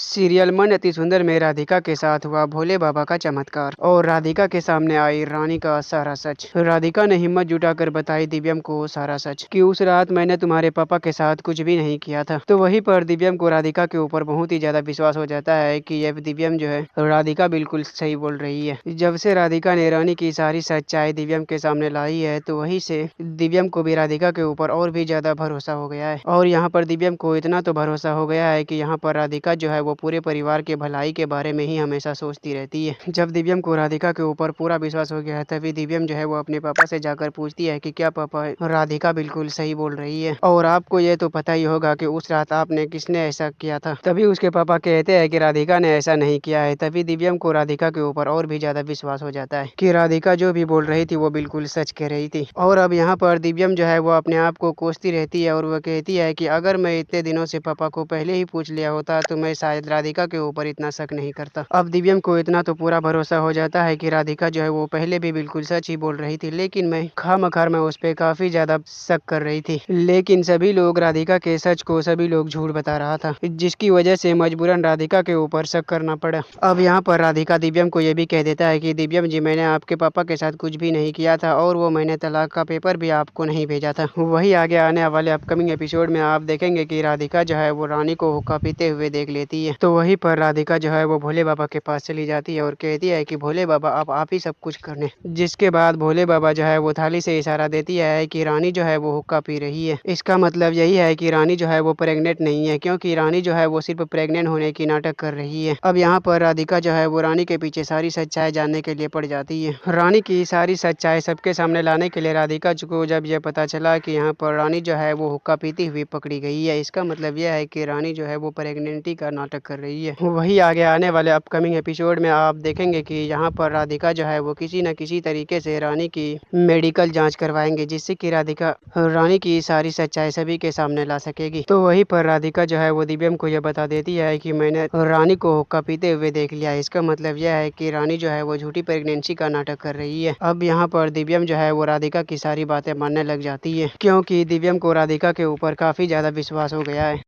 Serial मन अति सुंदर में राधिका के साथ हुआ भोले बाबा का चमत्कार और राधिका के सामने आई रानी का सारा सच। राधिका ने हिम्मत जुटाकर बताई दिव्यम को सारा सच कि उस रात मैंने तुम्हारे पापा के साथ कुछ भी नहीं किया था। तो वहीं पर दिव्यम को राधिका के ऊपर बहुत ही ज्यादा विश्वास हो जाता है कि यह दिव्यम जो है राधिका बिल्कुल सही बोल रही है। जब से राधिका ने रानी की सारी सच्चाई दिव्यम के सामने लाई है तो वहीं से दिव्यम को भी राधिका के ऊपर और भी ज्यादा भरोसा हो गया है। और यहाँ पर दिव्यम को इतना तो भरोसा हो गया है कि यहाँ पर राधिका जो है वो पूरे परिवार के भलाई के बारे में ही हमेशा सोचती रहती है। जब दिव्यम को राधिका के ऊपर पूरा विश्वास हो गया है तभी दिव्यम जो है वो अपने पापा से जाकर पूछती है कि क्या पापा राधिका बिल्कुल सही बोल रही है और आपको ये तो पता ही होगा कि उस रात आपने किसने ऐसा किया था। तभी उसके पापा कहते हैं कि राधिका ने ऐसा नहीं किया है। तभी दिव्यम को राधिका के ऊपर और भी ज्यादा विश्वास हो जाता है कि राधिका जो भी बोल रही थी वो बिल्कुल सच कह रही थी। और अब यहाँ पर दिव्यम जो है वो अपने आप को कोसती रहती है और वो कहती है कि अगर मैं इतने दिनों से पापा को पहले ही पूछ लिया होता तो मैं शायद राधिका के ऊपर इतना शक नहीं करता। अब दिव्यम को इतना तो पूरा भरोसा हो जाता है कि राधिका जो है वो पहले भी बिल्कुल सच ही बोल रही थी, लेकिन मैं खामखार मैं उस पर काफी ज्यादा शक कर रही थी। लेकिन सभी लोग राधिका के सच को सभी लोग झूठ बता रहा था, जिसकी वजह से मजबूरन राधिका के ऊपर शक करना पड़ा। अब यहाँ पर राधिका दिव्यम को ये भी कह देता है कि दिव्यम जी मैंने आपके पापा के साथ कुछ भी नहीं किया था और वो मैंने तलाक का पेपर भी आपको नहीं भेजा था। वही आगे आने वाले अपकमिंग एपिसोड में आप देखेंगे कि राधिका जो है वो रानी को हुक्का पीते हुए देख लेती है। तो वहीं पर राधिका जो है वो भोले बाबा के पास चली जाती है और कहती है कि भोले बाबा अब आप ही सब कुछ करने। जिसके बाद भोले बाबा जो है वो थाली से इशारा देती है कि रानी जो है वो हुक्का पी रही है। इसका मतलब यही है कि रानी जो है वो प्रेग्नेंट नहीं है, क्योंकि रानी जो है वो सिर्फ प्रेग्नेंट होने की नाटक कर रही है। अब यहाँ पर राधिका जो है वो रानी के पीछे सारी सच्चाई जानने के लिए पड़ जाती है। रानी की सारी सच्चाई सबके सामने लाने के लिए राधिका को जब यह पता चला कि यहाँ पर रानी जो है वो हुक्का पीती हुई पकड़ी गई है, इसका मतलब यह है कि रानी जो है वो प्रेगनेंटी का नाटक कर रही है। वही आगे आने वाले अपकमिंग एपिसोड में आप देखेंगे कि यहाँ पर राधिका जो है वो किसी न किसी तरीके से रानी की मेडिकल जांच करवाएंगे, जिससे कि राधिका रानी की सारी सच्चाई सभी के सामने ला सकेगी। तो वहीं पर राधिका जो है वो दिव्यम को यह बता देती है कि मैंने रानी को हुक्का पीते हुए देख लिया। इसका मतलब यह है कि रानी जो है वो झूठी प्रेगनेंसी का नाटक कर रही है। अब यहाँ पर दिव्यम जो है वो राधिका की सारी बातें मानने लग जाती है, क्योंकि दिव्यम को राधिका के ऊपर काफी ज्यादा विश्वास हो गया है।